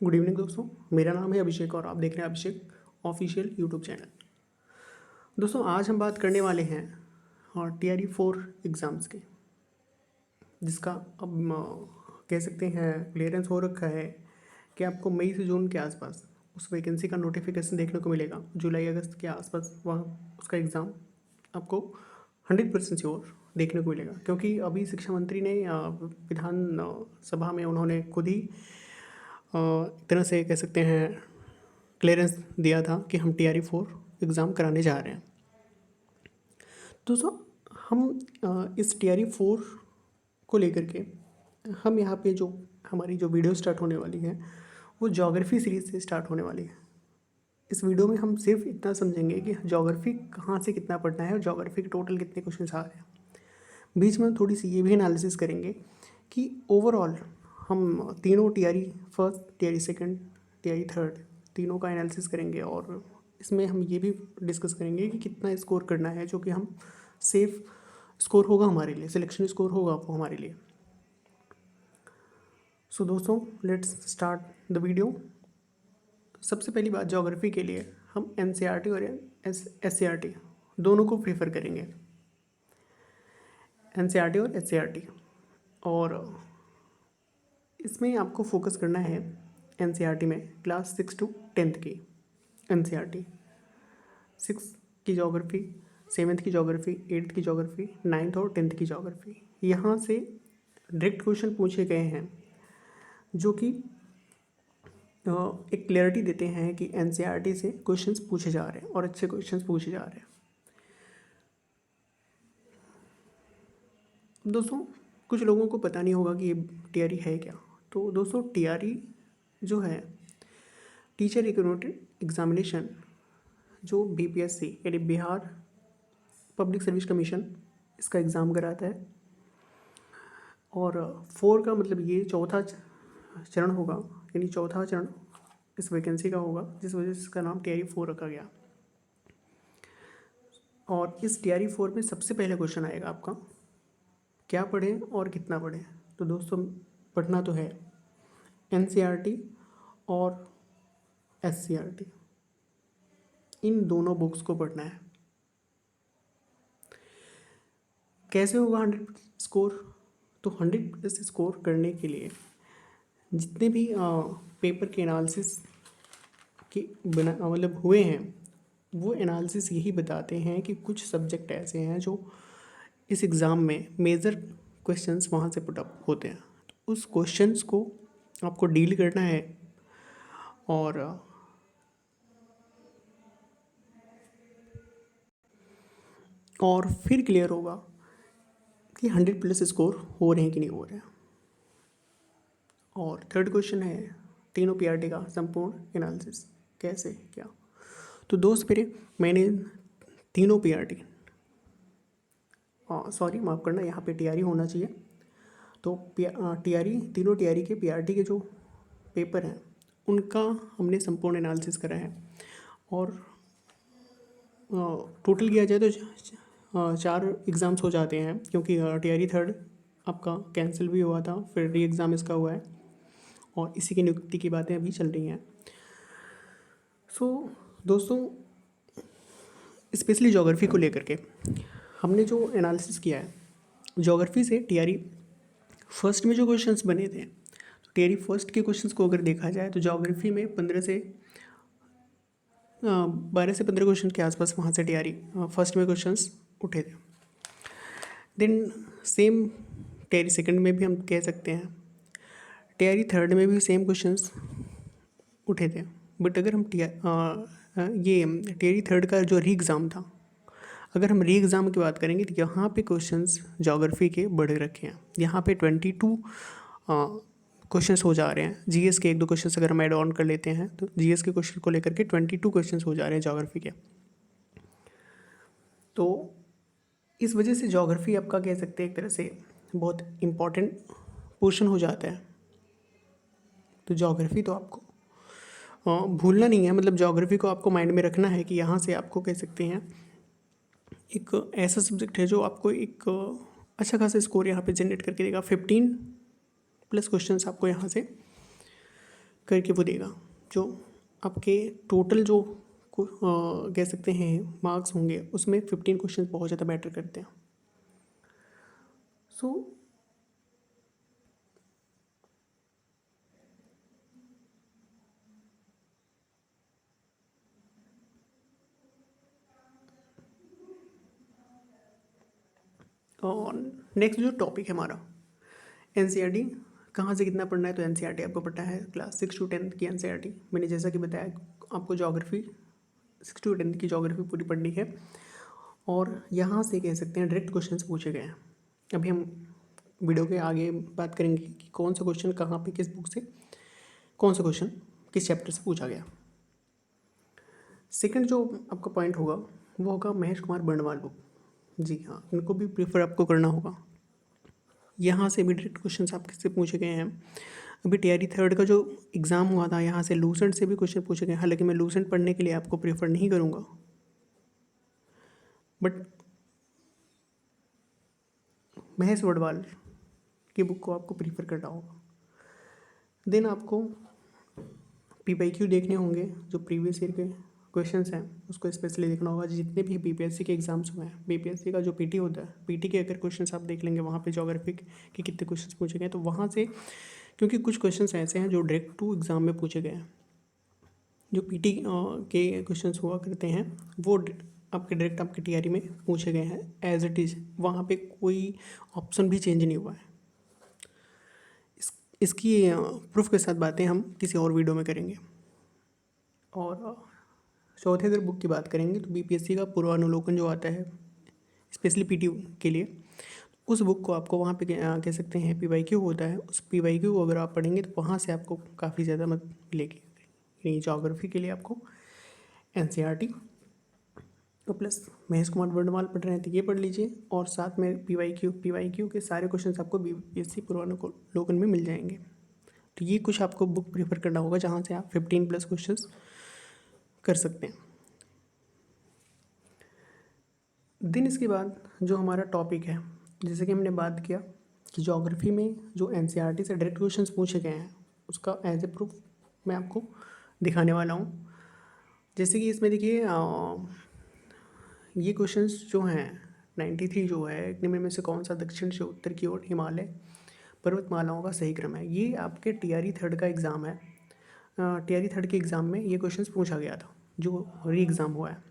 Good evening दोस्तों। मेरा नाम है अभिषेक और आप देख रहे हैं अभिषेक ऑफिशियल यूट्यूब चैनल। दोस्तों आज हम बात करने वाले हैं और टीआरई 4 एग्ज़ाम्स के, जिसका अब कह सकते हैं क्लियरेंस हो रखा है कि आपको मई से जून के आसपास उस वैकेंसी का नोटिफिकेशन देखने को मिलेगा। जुलाई अगस्त के आसपास वह उसका एग्ज़ाम आपको 100% श्योर देखने को मिलेगा, क्योंकि अभी शिक्षा मंत्री ने विधान सभा में उन्होंने खुद ही एक तरह से कह सकते हैं क्लियरेंस दिया था कि हम टीआरई 4 एग्ज़ाम कराने जा रहे हैं। दोस्तों हम इस टीआरई 4 को लेकर के हम यहाँ पे जो हमारी जो वीडियो स्टार्ट होने वाली है वो ज्योग्राफी सीरीज़ से स्टार्ट होने वाली है। इस वीडियो में हम सिर्फ इतना समझेंगे कि ज्योग्राफी कहाँ से कितना पढ़ना है और ज्योग्राफी के टोटल कितने क्वेश्चन आ रहे हैं। बीच में थोड़ी सी ये भी एनालिसिस करेंगे कि ओवरऑल हम तीनों TRE first, TRE second, TRE third तीनों का एनालिसिस करेंगे और इसमें हम ये भी डिस्कस करेंगे कि कितना स्कोर करना है, जो कि हम सेफ स्कोर होगा हमारे लिए, सिलेक्शन स्कोर होगा वो हमारे लिए। सो दोस्तों लेट्स स्टार्ट द वीडियो। सबसे पहली बात, ज्योग्राफी के लिए हम एनसीईआरटी और एससीईआरटी दोनों को प्रीफर करेंगे। एनसीईआरटी और एससीईआरटी, और इसमें आपको फोकस करना है एनसीईआरटी में क्लास 6 to 10th की एनसीईआरटी, 6 की ज्योग्राफी, 7th की ज्योग्राफी, 8th की ज्योग्राफी, 9th और 10th की ज्योग्राफी। यहाँ से डायरेक्ट क्वेश्चन पूछे गए हैं जो कि एक क्लैरिटी देते हैं कि एनसीईआरटी से क्वेश्चंस पूछे जा रहे हैं और अच्छे क्वेश्चंस पूछे जा रहे हैं। दोस्तों कुछ लोगों को पता नहीं होगा कि ये टीआरई है क्या। तो दोस्तों टीआरई जो है टीचर रिक्रूटमेंट एग्जामिनेशन, जो बीपीएससी यानी बिहार पब्लिक सर्विस कमीशन इसका एग्ज़ाम कराता है, और 4 का मतलब ये चौथा चरण होगा, यानी चौथा चरण इस वैकेंसी का होगा, जिस वजह से इसका नाम टीआरई 4 रखा गया। और इस टीआरई 4 में सबसे पहले क्वेश्चन आएगा आपका क्या पढ़ें और कितना पढ़ें। तो दोस्तों पढ़ना तो है एनसीईआरटी और एससीईआरटी, इन दोनों बुक्स को पढ़ना है। कैसे होगा 100 स्कोर? तो 100+ स्कोर करने के लिए जितने भी पेपर के एनालिसिस के बना मतलब हुए हैं, वो एनालिसिस यही बताते हैं कि कुछ सब्जेक्ट ऐसे हैं जो इस एग्ज़ाम में मेजर क्वेश्चंस वहाँ से पुट अप होते हैं। तो उस क्वेश्चंस को आपको डील करना है और फिर क्लियर होगा कि 100+ स्कोर हो रहे हैं कि नहीं हो रहे हैं। और थर्ड क्वेश्चन है तीनों पीआरटी का संपूर्ण एनालिसिस, कैसे क्या। तो दोस्त मेरे, मैंने तीनों पीआरटी, सॉरी माफ़ करना, यहाँ पे टीआरई होना चाहिए। तो टीआरई, तीनों टीआरई के पीआरटी के जो पेपर हैं उनका हमने संपूर्ण एनालिसिस करा है। और टोटल किया जाए तो 4 एग्ज़ाम्स हो जाते हैं, क्योंकि टीआरई थर्ड आपका कैंसिल भी हुआ था, फिर री एग्ज़ाम इसका हुआ है और इसी की नियुक्ति की बातें अभी चल रही हैं। सो दोस्तों स्पेशली ज्योग्राफी को लेकर के हमने जो एनालिसिस किया है, ज्योग्राफी से टीआरई फर्स्ट में जो क्वेश्चंस बने थे, तो टीआरई फर्स्ट के क्वेश्चंस को अगर देखा जाए तो ज्योग्राफी में 12 से 15 क्वेश्चन के आसपास वहाँ से टीआरई फर्स्ट में क्वेश्चंस उठे थे। देन सेम टीआरई सेकंड में भी हम कह सकते हैं, टीआरई थर्ड में भी सेम क्वेश्चंस उठे थे। बट अगर हम ये टीआरई थर्ड का जो री एग्ज़ाम था, अगर हम री एग्ज़ाम की बात करेंगे तो यहाँ पे क्वेश्चंस ज्योग्राफी के बढ़ रखे हैं। यहाँ पे 22 क्वेश्चंस हो जा रहे हैं। जीएस के 1-2 क्वेश्चंस अगर हम ऐड ऑन कर लेते हैं तो जीएस के क्वेश्चन को लेकर के 22 क्वेश्चंस हो जा रहे हैं ज्योग्राफी के। तो इस वजह से ज्योग्राफी आपका कह सकते हैं एक तरह से बहुत इम्पॉर्टेंट पोर्शन हो जाता है। तो ज्योग्राफी तो आपको भूलना नहीं है, मतलब ज्योग्राफी को आपको माइंड में रखना है कि यहाँ से आपको कह सकते हैं एक ऐसा सब्जेक्ट है जो आपको एक अच्छा खासा स्कोर यहाँ पे जनरेट करके देगा। 15+ क्वेश्चंस आपको यहाँ से करके वो देगा, जो आपके टोटल जो कह सकते हैं मार्क्स होंगे उसमें 15 क्वेश्चन बहुत ज़्यादा मैटर करते हैं। सो और नेक्स्ट जो टॉपिक है हमारा एनसीईआरटी, कहाँ से कितना पढ़ना है। तो एनसीईआरटी आपको पढ़ना है क्लास 6 to 10 की एनसीईआरटी। मैंने जैसा कि बताया आपको ज्योग्राफी 6 to 10 की ज्योग्राफी पूरी पढ़नी है, और यहाँ से कह सकते हैं डायरेक्ट क्वेश्चंस पूछे गए हैं। अभी हम वीडियो के आगे बात करेंगे कि कौन सा क्वेश्चन कहाँ पे किस बुक से, कौन सा क्वेश्चन किस चैप्टर से पूछा गया। सेकंड जो आपका पॉइंट होगा वो होगा महेश कुमार बर्णवाल बुक। जी हाँ, इनको भी प्रीफर आपको करना होगा। यहाँ से भी डायरेक्ट क्वेश्चन आपके से पूछे गए हैं। अभी टीआरई थर्ड का जो एग्ज़ाम हुआ था यहाँ से लूसेंट से भी क्वेश्चन पूछे गए। हालांकि मैं लूसेंट पढ़ने के लिए आपको प्रेफर नहीं करूँगा, बट महेश बर्णवाल की बुक को आपको प्रीफर करना होगा। देन आपको पीवाईक्यू देखने होंगे, जो प्रीवियस ईयर के क्वेश्चंस हैं उसको स्पेशली देखना होगा। जितने भी बीपीएससी के एग्जाम्स हुए हैं, बीपीएससी का जो पीटी होता है, पीटी के अगर क्वेश्चंस आप देख लेंगे वहाँ पे ज्योग्राफी के कितने क्वेश्चंस पूछे गए, तो वहाँ से क्योंकि कुछ क्वेश्चंस ऐसे हैं जो डायरेक्ट टू एग्ज़ाम में पूछे गए हैं। जो पीटी के क्वेश्चंस हुआ करते हैं वो आपके डायरेक्ट आपके टीआरई में पूछे गए हैं एज इट इज़। वहाँ पे कोई ऑप्शन भी चेंज नहीं हुआ है। इसकी प्रूफ के साथ बातें हम किसी और वीडियो में करेंगे। और चौथे अगर बुक की बात करेंगे तो बीपीएससी का पूर्वानुलोकन जो आता है स्पेशली पीटी के लिए, उस बुक को आपको वहाँ पे कह सकते हैं पीवाईक्यू होता है, उस पीवाईक्यू को अगर आप पढ़ेंगे तो वहाँ से आपको काफ़ी ज़्यादा मदद मिलेगी। यानी ज्योग्राफी के लिए आपको एनसीईआरटी और प्लस महेश कुमार बर्णवाल पढ़ रहे हैं तो ये पढ़ लीजिए, और साथ में पीवाईक्यू के सारे क्वेश्चन आपको बीपीएससी पूर्वानुलोकन में मिल जाएंगे। तो ये कुछ आपको बुक प्रीफर करना होगा जहाँ से आप 15+ क्वेश्चन कर सकते हैं। दिन इसके बाद जो हमारा टॉपिक है, जैसे कि हमने बात किया कि ज्योग्राफी में जो एनसीईआरटी से डायरेक्ट क्वेश्चंस पूछे गए हैं उसका एज ए प्रूफ मैं आपको दिखाने वाला हूँ। जैसे कि इसमें देखिए ये क्वेश्चंस जो हैं 93 जो है निम्न में से कौन सा दक्षिण से उत्तर की ओर हिमालय पर्वतमालाओं का सही क्रम है। ये आपके टीआरई थर्ड का एग्ज़ाम है। टीआरई थर्ड के एग्ज़ाम में ये क्वेश्चंस पूछा गया था जो री एग्ज़ाम हुआ है,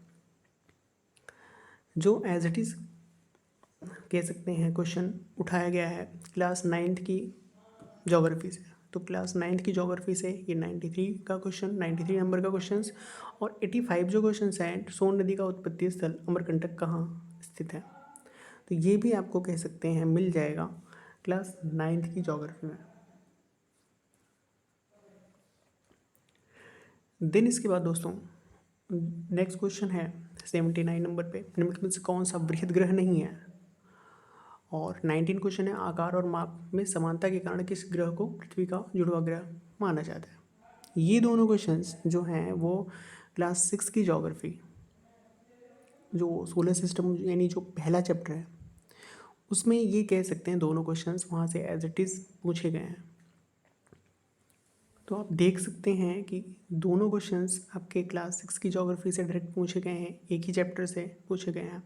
जो एज इट इज़ कह सकते हैं क्वेश्चन उठाया गया है क्लास 9th की ज्योग्राफी से। तो क्लास 9th की ज्योग्राफी से ये 93 का क्वेश्चन, 93 नंबर का क्वेश्चन, और 85 जो क्वेश्चन हैं सोन नदी का उत्पत्ति स्थल अमरकंटक कहाँ स्थित है, तो ये भी आपको कह सकते हैं मिल जाएगा क्लास 9th की ज्योग्राफी में। देन इसके बाद दोस्तों नेक्स्ट क्वेश्चन है 79 नंबर पे, निम्नलिखित में से कौन सा बृहद ग्रह नहीं है। और 19 क्वेश्चन है आकार और माप में समानता के कारण किस ग्रह को पृथ्वी का जुड़वा ग्रह माना जाता है। ये दोनों क्वेश्चंस जो हैं वो क्लास 6 की ज्योग्राफी जो सोलर सिस्टम यानी जो पहला चैप्टर है उसमें ये कह सकते हैं दोनों क्वेश्चंस वहाँ से एज इट इज़ पूछे गए हैं। तो आप देख सकते हैं कि दोनों क्वेश्चंस आपके क्लास 6 की ज्योग्राफी से डायरेक्ट पूछे गए हैं, एक ही चैप्टर से पूछे गए हैं।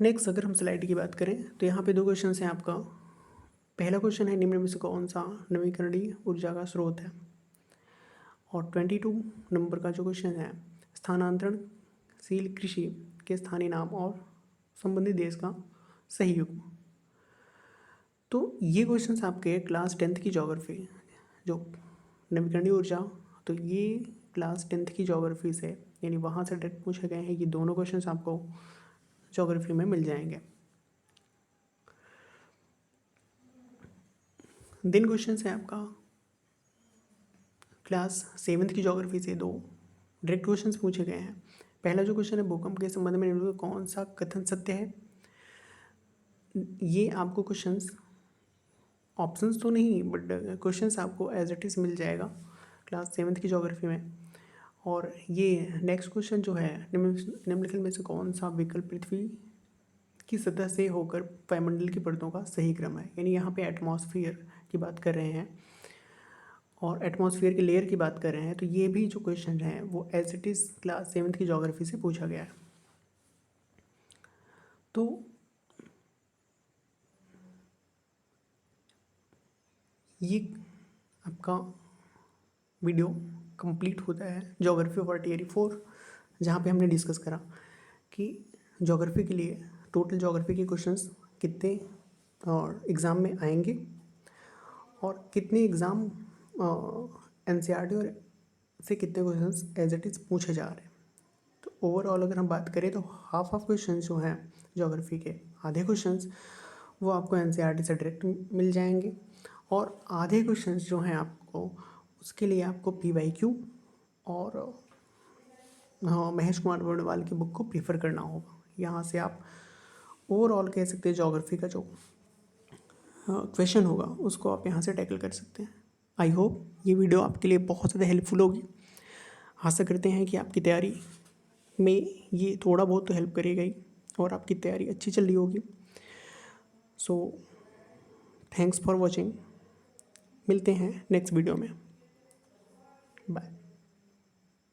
नेक्स्ट अगर हम स्लाइड की बात करें तो यहाँ पे दो क्वेश्चन हैं आपका। पहला क्वेश्चन है निम्न में से कौन सा नवीकरणीय ऊर्जा का स्रोत है, और 22 नंबर का जो क्वेश्चन है स्थानांतरणशील कृषि के स्थानीय नाम और संबंधित देश का सही युग्म। तो ये क्वेश्चंस आपके क्लास 10th की ज्योग्राफी जो नवीकरणीय ऊर्जा, तो ये क्लास 10th की ज्योग्राफी से यानी वहाँ से डायरेक्ट पूछे गए हैं। ये दोनों क्वेश्चंस आपको ज्योग्राफी में मिल जाएंगे। दिन क्वेश्चन है आपका क्लास 7th की ज्योग्राफी से दो डायरेक्ट क्वेश्चंस पूछे गए हैं। पहला जो क्वेश्चन है भूकंप के संबंध में निम्नलिखित कौन सा कथन सत्य है। ये आपको क्वेश्चंस ऑप्शंस तो नहीं बट क्वेश्चंस आपको एज इट इज़ मिल जाएगा क्लास 7th की ज्योग्राफी में। और ये नेक्स्ट क्वेश्चन जो है निम्नलिखित में से कौन सा विकल्प पृथ्वी की सतह से होकर वायुमंडल की परतों का सही क्रम है। यानी यहाँ पे एटमॉस्फेयर की बात कर रहे हैं, और एटमॉस्फेयर की लेयर की बात कर रहे हैं तो ये भी जो क्वेश्चन है वो as it is class 7th की ज्योग्राफी से पूछा गया है। तो ये आपका वीडियो कंप्लीट होता है ज्योग्राफी फॉर टियर 4, जहाँ पे हमने डिस्कस करा कि ज्योग्राफी के लिए टोटल ज्योग्राफी के क्वेश्चंस कितने और एग्ज़ाम में आएंगे और कितने एग्ज़ाम एनसीईआरटी और से कितने क्वेश्चंस एज इट इज़ पूछे जा रहे हैं। तो ओवरऑल अगर हम बात करें तो हाफ ऑफ क्वेश्चन जो हैं ज्योग्राफी के, आधे क्वेश्चंस वो आपको एनसीईआरटी से डायरेक्ट मिल जाएंगे और आधे क्वेश्चंस जो हैं आपको उसके लिए आपको पीवाईक्यू और महेश कुमार वर्णवाल की बुक को प्रीफर करना होगा। यहाँ से आप ओवरऑल कह सकते हैं ज्योग्राफी का जो क्वेश्चन होगा उसको आप यहाँ से टैकल कर सकते हैं। आई होप ये वीडियो आपके लिए बहुत ज़्यादा हेल्पफुल होगी। आशा करते हैं कि आपकी तैयारी में ये थोड़ा बहुत तो हेल्प करेगा ही और आपकी तैयारी अच्छी चल रही होगी। So thanks for watching. मिलते हैं नेक्स्ट वीडियो में। बाय।